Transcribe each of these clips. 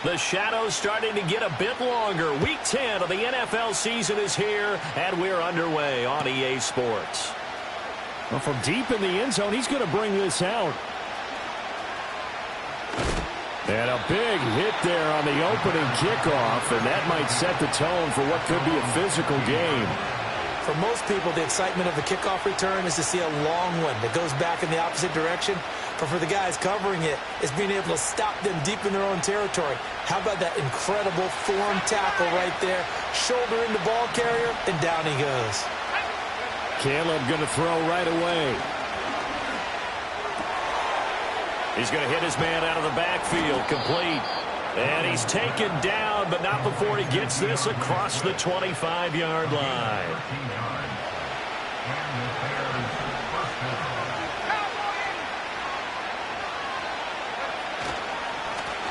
The shadow's starting to get a bit longer. Week 10 of the NFL season is here, and we're underway on EA Sports. Well, from deep in the end zone, he's going to bring this out. And a big hit there on the opening kickoff, and that might set the tone for what could be a physical game. For most people, the excitement of the kickoff return is to see a long one that goes back in the opposite direction. But for the guys covering it, it's being able to stop them deep in their own territory. How about that incredible form tackle right there? Shoulder in the ball carrier, and down he goes. Caleb going to throw right away. He's going to hit his man out of the backfield, complete. And he's taken down, but not before he gets this across the 25-yard line.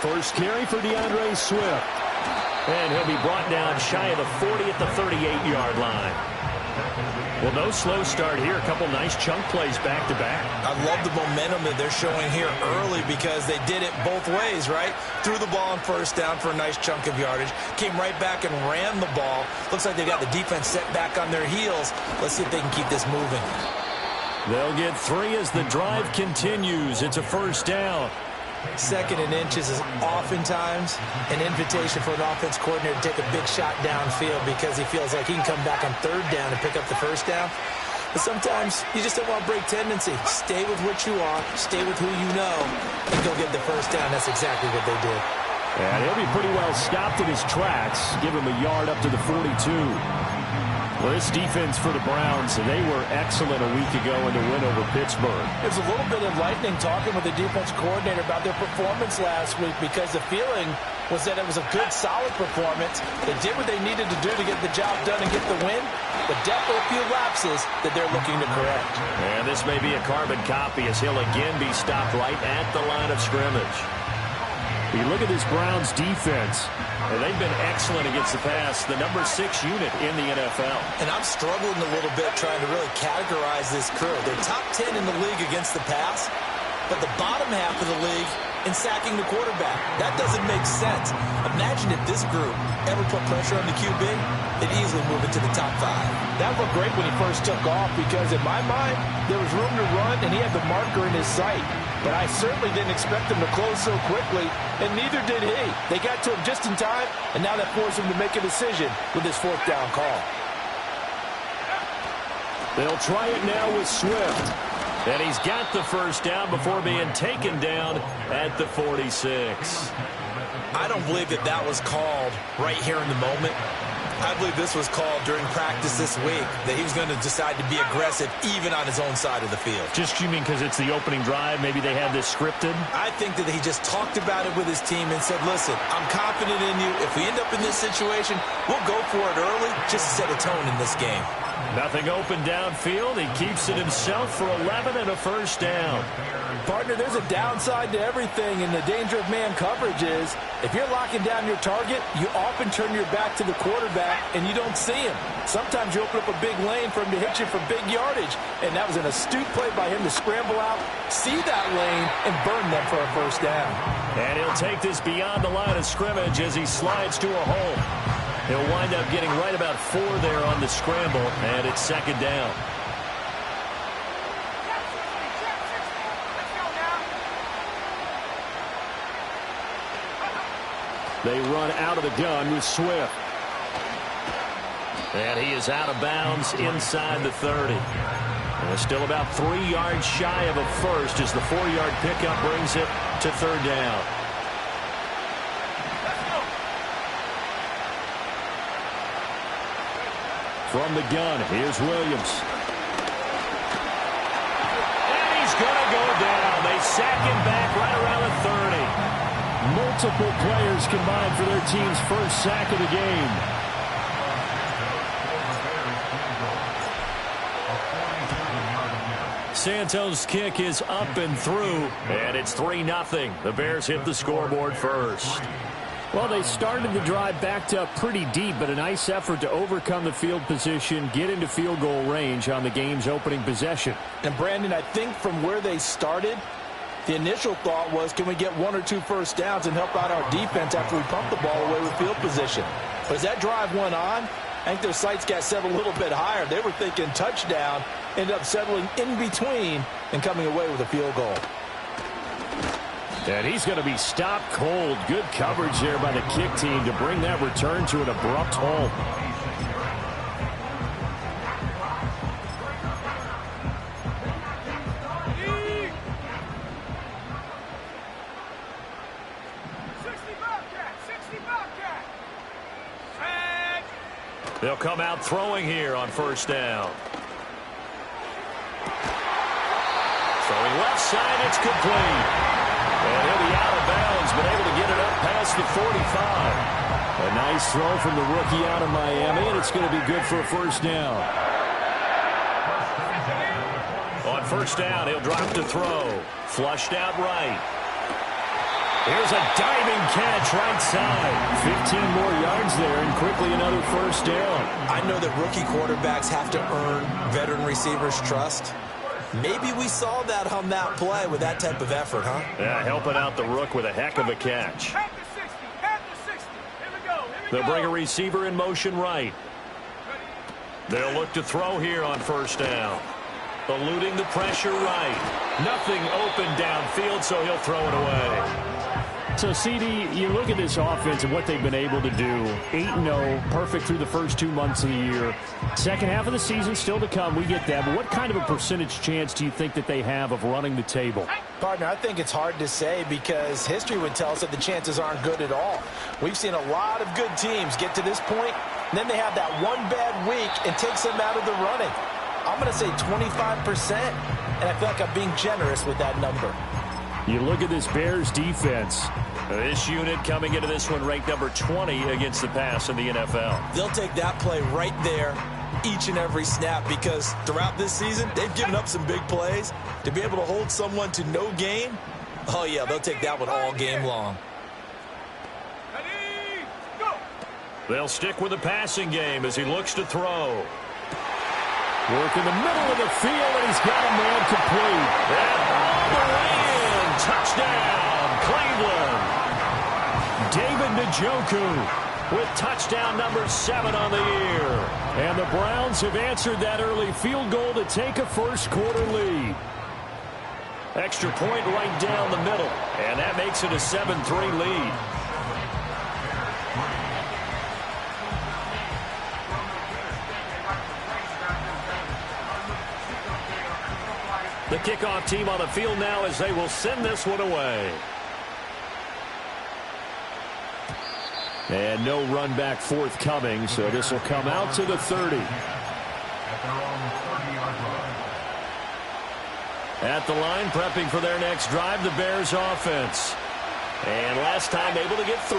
First carry for DeAndre Swift. And he'll be brought down shy of the 40 at the 38-yard line. Well, no slow start here. A couple nice chunk plays back-to-back. I love the momentum that they're showing here early because they did it both ways, right? Threw the ball on first down for a nice chunk of yardage. Came right back and ran the ball. Looks like they got the defense set back on their heels. Let's see if they can keep this moving. They'll get 3 as the drive continues. It's a first down. Second and inches is oftentimes an invitation for an offense coordinator to take a big shot downfield because he feels like he can come back on third down and pick up the first down. But sometimes you just don't want to break tendency. Stay with what you are, stay with who you know, and go get the first down. That's exactly what they did. And he'll be pretty well stopped in his tracks. Give him a yard up to the 42. Well, this defense for the Browns, they were excellent a week ago in the win over Pittsburgh. It was a little bit enlightening talking with the defense coordinator about their performance last week because the feeling was that it was a good, solid performance. They did what they needed to do to get the job done and get the win, but definitely a few lapses that they're looking to correct. And this may be a carbon copy as he'll again be stopped right at the line of scrimmage. You look at this Browns defense, and they've been excellent against the pass, the number 6 unit in the NFL. And I'm struggling a little bit trying to really categorize this crew. They're top 10 in the league against the pass, but the bottom half of the league in sacking the quarterback. That doesn't make sense. Imagine if this group ever put pressure on the QB, they'd easily move into the top 5. That looked great when he first took off because in my mind, there was room to run and he had the marker in his sight. But I certainly didn't expect him to close so quickly, and neither did he. They got to him just in time, and now that forced him to make a decision with his fourth down call. they'll try it now with Swift. And he's got the first down before being taken down at the 46. I don't believe that that was called right here in the moment. I believe this was called during practice this week, that he was going to decide to be aggressive even on his own side of the field. Just, you mean because it's the opening drive? Maybe they had this scripted? I think that he just talked about it with his team and said, listen, I'm confident in you. If we end up in this situation, we'll go for it early just to set a tone in this game. Nothing open downfield. He keeps it himself for 11 and a first down. Partner, there's a downside to everything, and the danger of man coverage is if you're locking down your target, you often turn your back to the quarterback and you don't see him. Sometimes you open up a big lane for him to hit you for big yardage, and that was an astute play by him to scramble out, see that lane, and burn them for a first down. And he'll take this beyond the line of scrimmage as he slides to a hole. He'll wind up getting right about 4 there on the scramble, and it's second down. They run out of the gun with Swift. And he is out of bounds inside the 30. And still about 3 yards shy of a first as the 4-yard pickup brings it to third down. From the gun, here's Williams. And he's going to go down. They sack him back right around the 30. Multiple players combined for their team's first sack of the game. Santos' kick is up and through, and it's 3-0. The Bears hit the scoreboard first. Well, they started the drive backed up pretty deep, but a nice effort to overcome the field position, get into field goal range on the game's opening possession. And, Brandon, I think from where they started, The initial thought was, can we get 1 or 2 first downs and help out our defense after we pump the ball away with field position? But as that drive went on, I think their sights got set a little bit higher. They were thinking touchdown, ended up settling in between and coming away with a field goal. And he's going to be stopped cold. Good coverage there by the kick team to bring that return to an abrupt halt. They'll come out throwing here on first down. Throwing left side, it's complete. And he'll be out of bounds, but able to get it up past the 45. A nice throw from the rookie out of Miami, and it's going to be good for a first down. On first down, he'll drop to throw. Flushed out right. Here's a diving catch right side. 15 more yards there, and quickly another first down. I know that rookie quarterbacks have to earn veteran receivers' trust. Maybe we saw that on that play with that type of effort, huh? Yeah, helping out the rook with a heck of a catch. They'll bring a receiver in motion right. They'll look to throw here on first down. Eluding the pressure right. Nothing open downfield, so he'll throw it away. So, CD, you look at this offense and what they've been able to do. 8-0, perfect through the first 2 months of the year. Second half of the season still to come. We get that. But what kind of a percentage chance do you think that they have of running the table? Partner, I think it's hard to say because history would tell us that the chances aren't good at all. We've seen a lot of good teams get to this point, and then they have that one bad week and takes them out of the running. I'm going to say 25%, and I feel like I'm being generous with that number. You look at this Bears defense. This unit coming into this one ranked number 20 against the pass in the NFL. They'll take that play right there each and every snap because throughout this season, they've given up some big plays. To be able to hold someone to no gain, oh yeah, they'll take that one all game long. They'll stick with the passing game as he looks to throw. Work in the middle of the field, and he's got a man complete. And all the way in. Touchdown, Cleveland. David Njoku with touchdown number 7 on the year. And the Browns have answered that early field goal to take a first quarter lead. Extra point right down the middle, and that makes it a 7-3 lead. The kickoff team on the field now as they will send this one away. And no run back forthcoming, so this will come out to the 30. At the line, prepping for their next drive, the Bears offense. And last time able to get 3.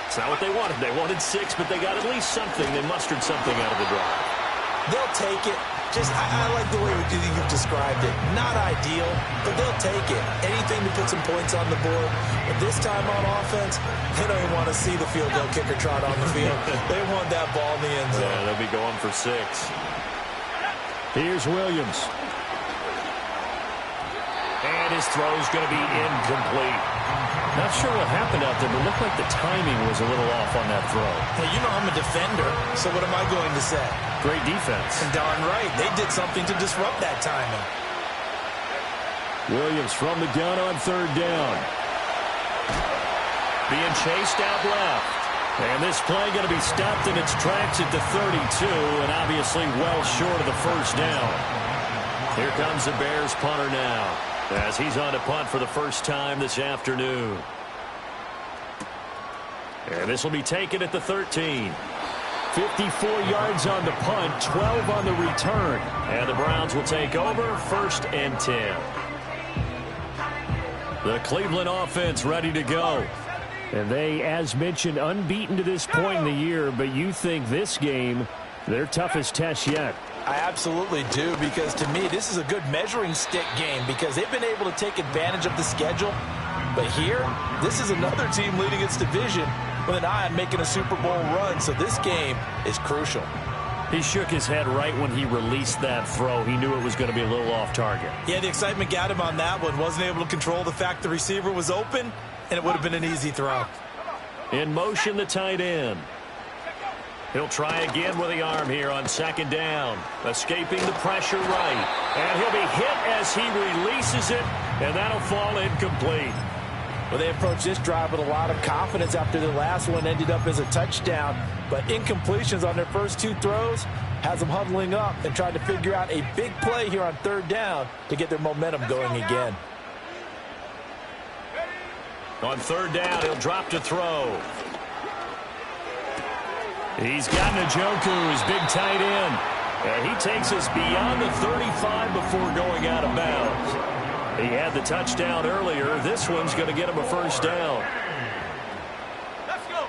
It's not what they wanted. They wanted 6, but they got at least something. They mustered something out of the drive. They'll take it. I like the way you've described it. Not ideal, but they'll take it. Anything to put some points on the board. But this time on offense, they don't even want to see the field goal kicker trot on the field. They want that ball in the end zone. Yeah, they'll be going for 6. Here's Williams. And his throw's going to be incomplete. Not sure what happened out there, but it looked like the timing was a little off on that throw. Hey, you know I'm a defender, so what am I going to say? Great defense. And darn right, they did something to disrupt that timing. Williams from the gun on third down. Being chased out left. And this play going to be stopped in its tracks at the 32, and obviously well short of the first down. Here comes the Bears punter now, as he's on to punt for the first time this afternoon. And this will be taken at the 13. 54 yards on the punt, 12 on the return. And the Browns will take over, 1st and 10. The Cleveland offense ready to go. And they, as mentioned, unbeaten to this point in the year, but you think this game, their toughest test yet. I absolutely do, because to me, this is a good measuring stick game because they've been able to take advantage of the schedule. But here, this is another team leading its division with an eye on making a Super Bowl run, so this game is crucial. He shook his head right when he released that throw. He knew it was going to be a little off target. Yeah, the excitement got him on that one. Wasn't able to control the fact the receiver was open, and it would have been an easy throw. In motion, the tight end. He'll try again with the arm here on second down. Escaping the pressure right. And he'll be hit as he releases it, and that'll fall incomplete. Well, they approached this drive with a lot of confidence after the last one ended up as a touchdown. But incompletions on their first two throws has them huddling up and trying to figure out a big play here on third down to get their momentum going again. On third down, he'll drop to throw. He's got Njoku, his big tight end. And he takes us beyond the 35 before going out of bounds. He had the touchdown earlier. This one's going to get him a first down. Let's go.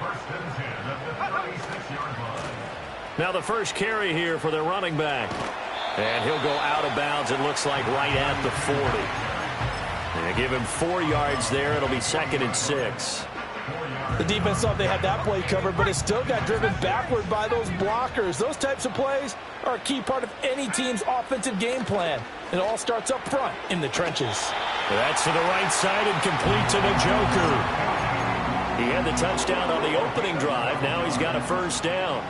First and 10 at the 36-yard line. Now the first carry here for their running back. And he'll go out of bounds, it looks like, right at the 40. And give him 4 yards there. It'll be 2nd and 6. The defense thought they had that play covered, but it still got driven backward by those blockers. Those types of plays are a key part of any team's offensive game plan. It all starts up front in the trenches. That's to the right side and complete to Njoku. He had the touchdown on the opening drive. Now he's got a first down.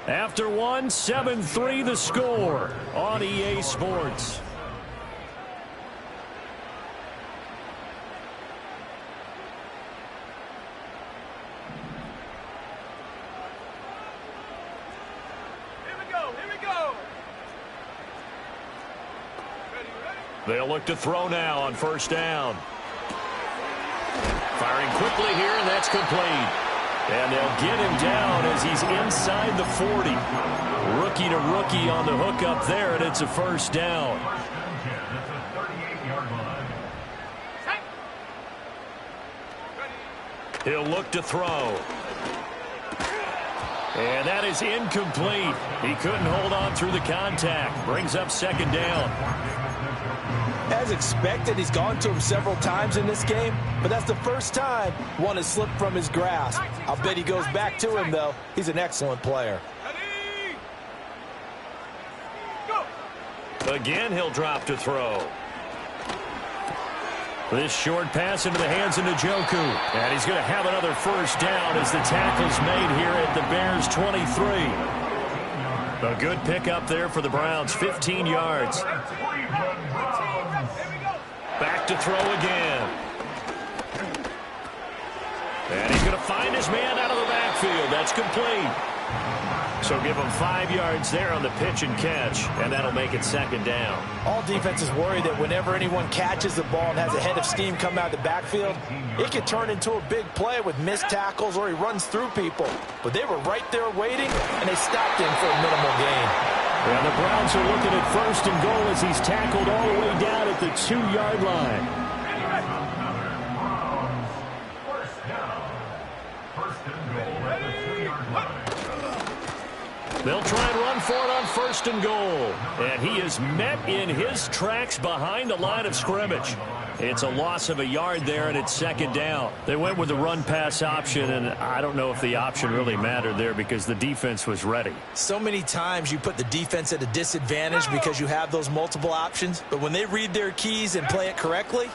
After one, 7-3 the score on EA Sports. Here we go. They'll look to throw now on first down. Firing quickly here, and that's complete. And they'll get him down as he's inside the 40. Rookie to rookie on the hook up there, and it's a first down. He'll look to throw. And that is incomplete. He couldn't hold on through the contact. Brings up second down. As expected, he's gone to him several times in this game, but that's the first time one has slipped from his grasp. I'll bet he goes back to him, though. He's an excellent player. Again, he'll drop to throw. This short pass into the hands of Njoku. And he's going to have another first down as the tackle's made here at the Bears' 23. A good pickup there for the Browns, 15 yards. Back to throw again. And he's going to find his man out of the backfield. That's complete. So give him 5 yards there on the pitch and catch, and that'll make it second down. All defenses worry that whenever anyone catches the ball and has a head of steam come out of the backfield, it could turn into a big play with missed tackles or he runs through people. But they were right there waiting, and they stopped him for a minimal gain. And the Browns are looking at first and goal as he's tackled all the way down at the 2-yard line. They'll try and run for it on first and goal. And he is met in his tracks behind the line of scrimmage. It's a loss of a yard there, and it's second down. They went with the run-pass option, and I don't know if the option really mattered there because the defense was ready. So many times you put the defense at a disadvantage because you have those multiple options, but when they read their keys and play it correctly,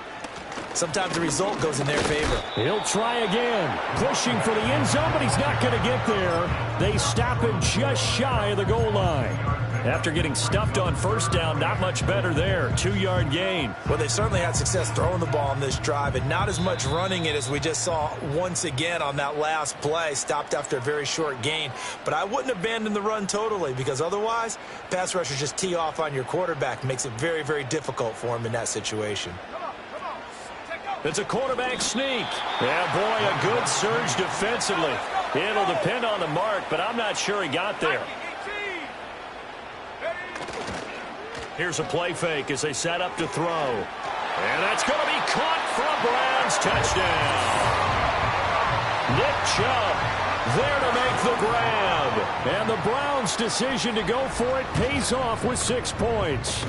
sometimes the result goes in their favor. He'll try again, pushing for the end zone, but he's not going to get there. They stop him just shy of the goal line. After getting stuffed on first down, not much better there. 2-yard gain. Well, they certainly had success throwing the ball on this drive, and not as much running it as we just saw once again on that last play. Stopped after a very short gain. But I wouldn't abandon the run totally, because otherwise, pass rushers just tee off on your quarterback. Makes it very, very difficult for him in that situation. It's a quarterback sneak. Yeah, boy, a good surge defensively. It'll depend on the mark, but I'm not sure he got there. Here's a play fake as they set up to throw. And that's going to be caught for a Browns touchdown. Nick Chubb there to make the grab. And the Browns' decision to go for it pays off with 6 points.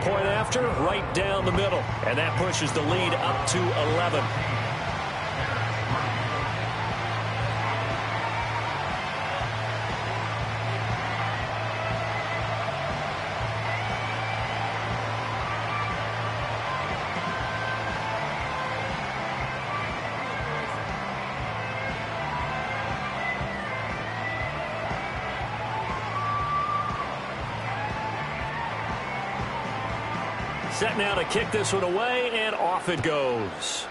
point after, right down the middle. And that pushes the lead up to 11. Set now to kick this one away, and off it goes.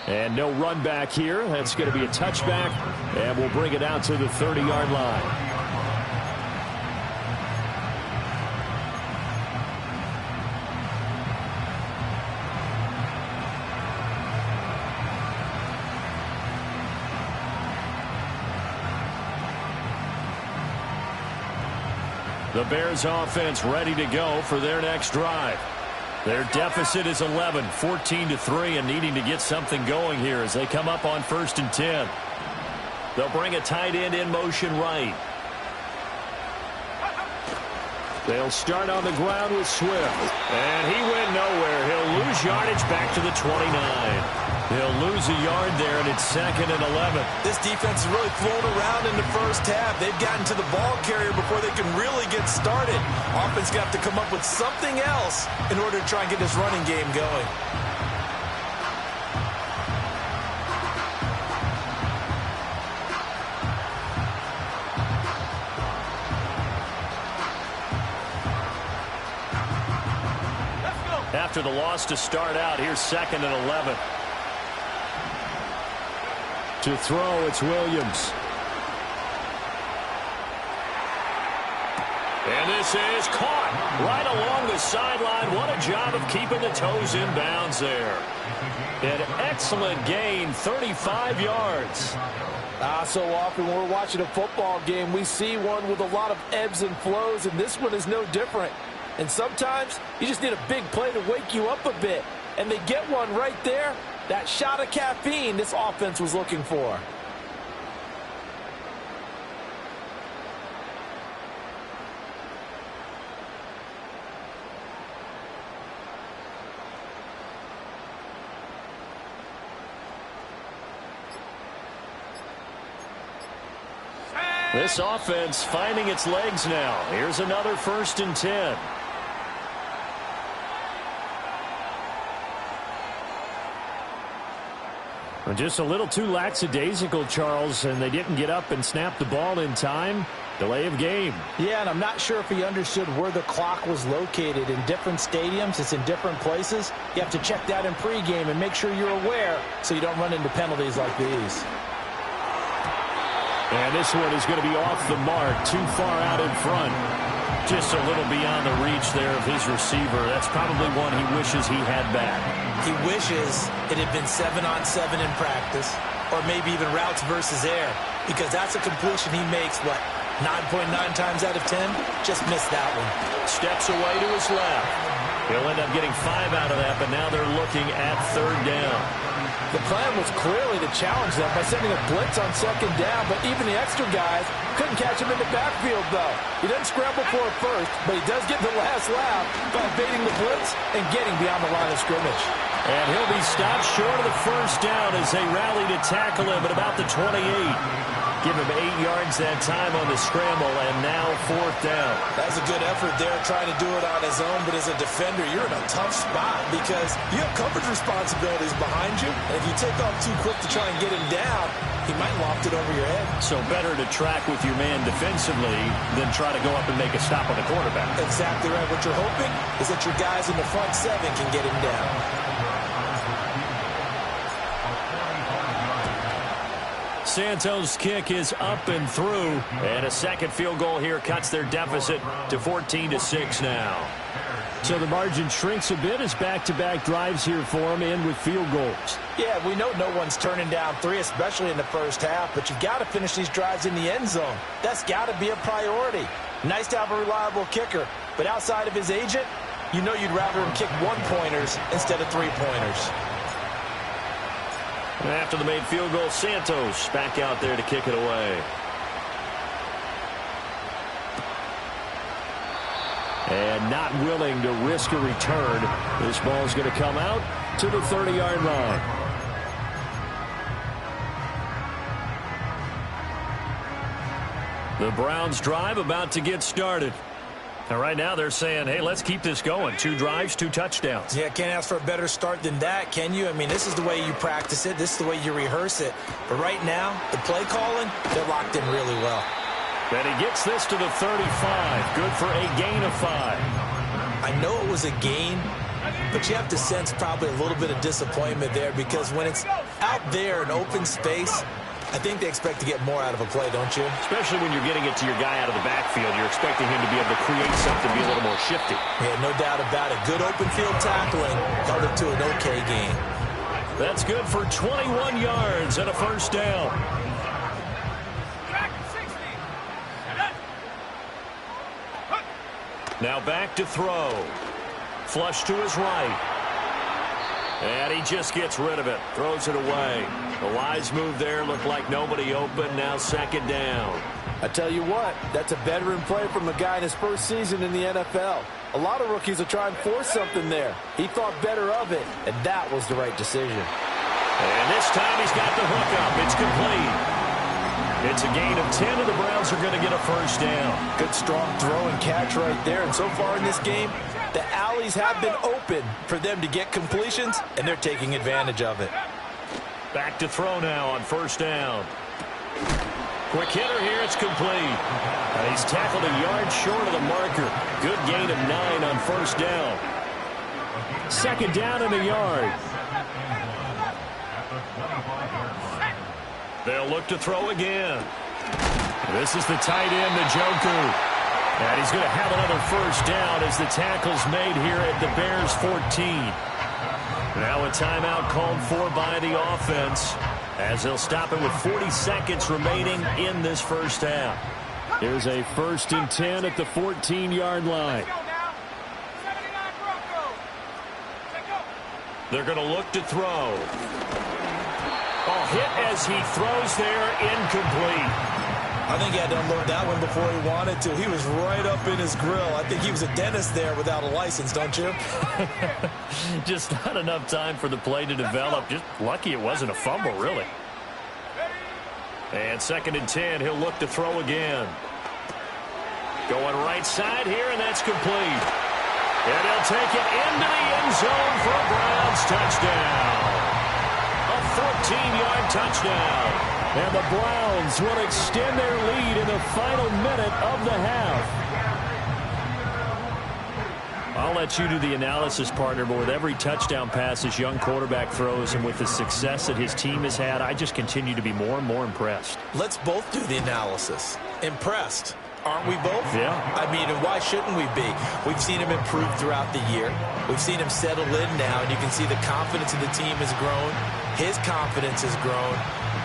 And no run back here. That's going to be a touchback, and we'll bring it out to the 30-yard line. The Bears offense ready to go for their next drive. Their deficit is 11, 14-3, and needing to get something going here as they come up on 1st and 10. They'll bring a tight end in motion right. They'll start on the ground with Swift. And he went nowhere. He'll lose yardage back to the 29. He'll lose a yard there, and it's 2nd and 11. This defense is really flown around in the first half. They've gotten to the ball carrier before they can really get started. Offense got to come up with something else in order to try and get this running game going. After the loss to start out, here's 2nd and 11. To throw, it's Williams. And this is caught right along the sideline. What a job of keeping the toes in bounds there. An excellent gain, 35 yards. So often when we're watching a football game, we see one with a lot of ebbs and flows, and this one is no different. And sometimes you just need a big play to wake you up a bit. And they get one right there. That shot of caffeine this offense was looking for. This offense finding its legs now. Here's another 1st and 10. Just a little too lackadaisical, Charles, and they didn't get up and snap the ball in time. Delay of game. Yeah, and I'm not sure if he understood where the clock was located. In different stadiums, it's in different places. You have to check that in pregame and make sure you're aware so you don't run into penalties like these. And this one is going to be off the mark, too far out in front. Just a little beyond the reach there of his receiver. That's probably one he wishes he had back. He wishes it had been 7-on-7 in practice, or maybe even routes versus air, because that's a completion he makes, 9.9 times out of 10? Just missed that one. Steps away to his left. He'll end up getting 5 out of that, but now they're looking at 3rd down. The plan was clearly to challenge them by sending a blitz on 2nd down, but even the extra guys couldn't catch him in the backfield, though. He doesn't scramble for it first, but he does get the last laugh by evading the blitz and getting beyond the line of scrimmage. And he'll be stopped short of the 1st down as they rally to tackle him at about the 28. Give him 8 yards that time on the scramble, and now 4th down. That's a good effort there, trying to do it on his own, but as a defender, you're in a tough spot because you have coverage responsibilities behind you, and if you take off too quick to try and get him down, he might loft it over your head. So better to track with your man defensively than try to go up and make a stop on the quarterback. Exactly right. What you're hoping is that your guys in the front 7 can get him down. Santos' kick is up and through, and a second field goal here cuts their deficit to 14-6 now. So the margin shrinks a bit as back-to-back drives here for them, end with field goals. Yeah, we know no one's turning down 3, especially in the first half, but you've got to finish these drives in the end zone. That's got to be a priority. Nice to have a reliable kicker, but outside of his agent, you know you'd rather him kick 1-pointers instead of 3-pointers. And after the made field goal, Santos back out there to kick it away. And not willing to risk a return. This ball is going to come out to the 30-yard line. The Browns drive about to get started. And right now they're saying, hey, let's keep this going. 2 drives, 2 touchdowns. Yeah, can't ask for a better start than that, can you? I mean, this is the way you practice it. This is the way you rehearse it. But right now, the play calling, they're locked in really well. And he gets this to the 35. Good for a gain of 5. I know it was a gain, but you have to sense probably a little bit of disappointment there because when it's out there in open space, I think they expect to get more out of a play, don't you? Especially when you're getting it to your guy out of the backfield. You're expecting him to be able to create something, be a little more shifty. Yeah, no doubt about it. Good open field tackling held it to an okay gain. That's good for 21 yards and a first down. Now back to throw. Flush to his right. And he just gets rid of it. Throws it away. The wise move there. Looked like nobody open. Now second down. I tell you what, that's a veteran play from a guy in his first season in the NFL. A lot of rookies will try and force something there. He thought better of it, and that was the right decision. And this time he's got the hook up. It's complete. It's a gain of 10, and the Browns are going to get a first down. Good strong throw and catch right there. And so far in this game, the alleys have been open for them to get completions, and they're taking advantage of it. Back to throw now on first down. Quick hitter here. It's complete. And he's tackled a yard short of the marker. Good gain of 9 on first down. Second down and a yard. They'll look to throw again. This is the tight end, Njoku. And he's going to have another first down as the tackle's made here at the Bears 14. Now a timeout called for by the offense as they'll stop it with 40 seconds remaining in this first half. Here's a 1st and 10 at the 14-yard line. They're going to look to throw. Oh, hit as he throws there, incomplete. I think he had to unload that one before he wanted to. He was right up in his grill. I think he was a dentist there without a license, don't you? Just not enough time for the play to develop. Just lucky it wasn't a fumble, really. And 2nd and 10, he'll look to throw again. Going right side here, and that's complete. And he'll take it into the end zone for a Browns touchdown. A 14-yard touchdown. And the Browns will extend their lead in the final minute of the half. I'll let you do the analysis, partner, but with every touchdown pass this young quarterback throws and with the success that his team has had, I just continue to be more and more impressed. Let's both do the analysis. Impressed. Aren't we both? Yeah. I mean, and why shouldn't we be? We've seen him improve throughout the year. We've seen him settle in now, and you can see the confidence of the team has grown. His confidence has grown.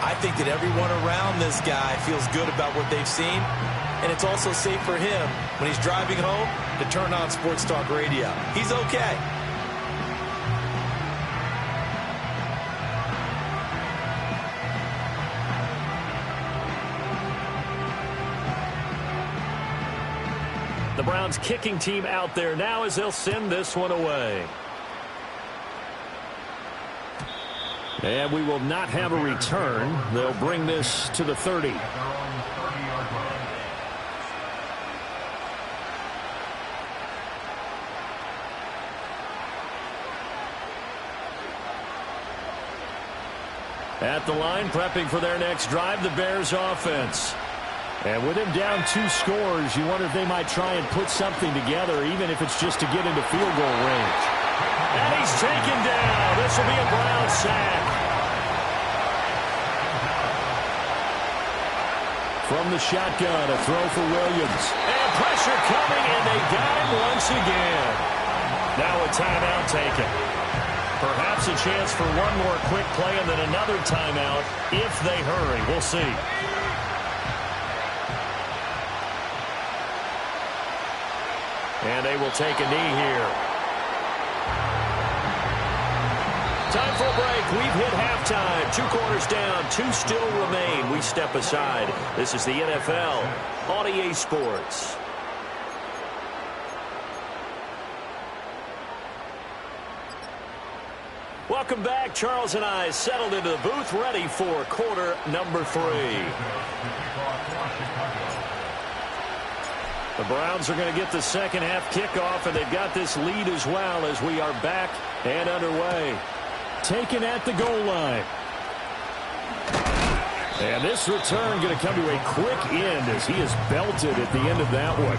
I think that everyone around this guy feels good about what they've seen, and it's also safe for him when he's driving home to turn on Sports Talk Radio. He's okay. The Browns kicking team out there now as they'll send this one away. And we will not have a return. They'll bring this to the 30. At the line, prepping for their next drive, the Bears offense. And with him down 2 scores, you wonder if they might try and put something together, even if it's just to get into field goal range. And he's taken down. This will be a Brown sack. From the shotgun, a throw for Williams. And pressure coming, and they got him once again. Now a timeout taken. Perhaps a chance for one more quick play and then another timeout if they hurry. We'll see. And they will take a knee here. Time for a break. We've hit halftime. 2 quarters down. 2 still remain. We step aside. This is the NFL on EA Sports. Charles and I settled into the booth, ready for quarter number 3. The Browns are going to get the second half kickoff, and they've got this lead as well as we are back and underway. Taken at the goal line. And this return going to come to a quick end as he is belted at the end of that one.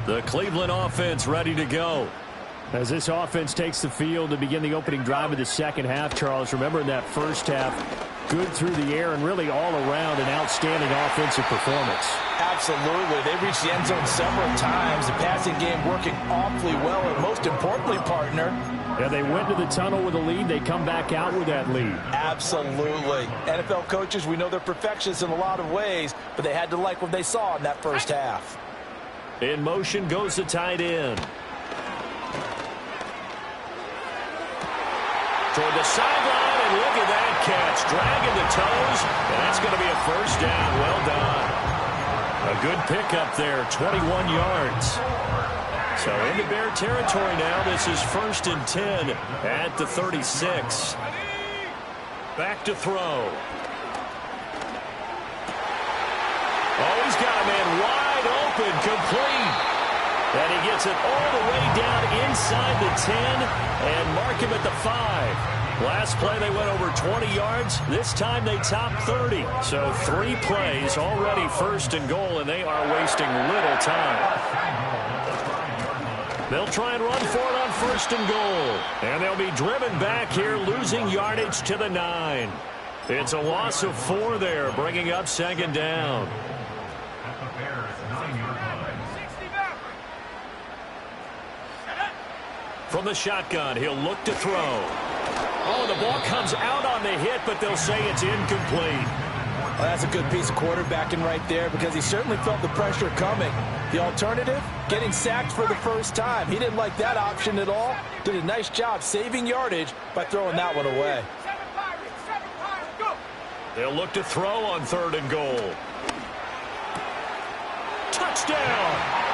The Cleveland offense ready to go. As this offense takes the field to begin the opening drive of the second half, Charles, remember in that first half, good through the air and really all around an outstanding offensive performance. Absolutely. They reached the end zone several times. The passing game working awfully well, and most importantly, partner, Yeah, they went to the tunnel with a lead. They come back out with that lead. absolutely. NFL coaches, we know they're perfectionists in a lot of ways, but they had to like what they saw in that first half. In motion goes the tight end. Toward the sideline, and look at that catch. Dragging the toes, and that's going to be a first down. Well done. A good pickup there, 21 yards. So into Bear territory now. This is 1st and 10 at the 36. Back to throw. Oh, he's got a man wide open, complete. And he gets it all the way down inside the 10 and mark him at the 5. Last play they went over 20 yards. This time they topped 30. So 3 plays already 1st and goal, and they are wasting little time. They'll try and run for it on 1st and goal. And they'll be driven back here, losing yardage to the 9. It's a loss of 4 there, bringing up 2nd down. At the Bears' 9-yard line. From the shotgun, he'll look to throw. Oh, the ball comes out on the hit, but they'll say it's incomplete. Well, that's a good piece of quarterbacking right there because he certainly felt the pressure coming. The alternative, getting sacked for the first time. He didn't like that option at all. Did a nice job saving yardage by throwing that one away. They'll look to throw on 3rd and goal. Touchdown!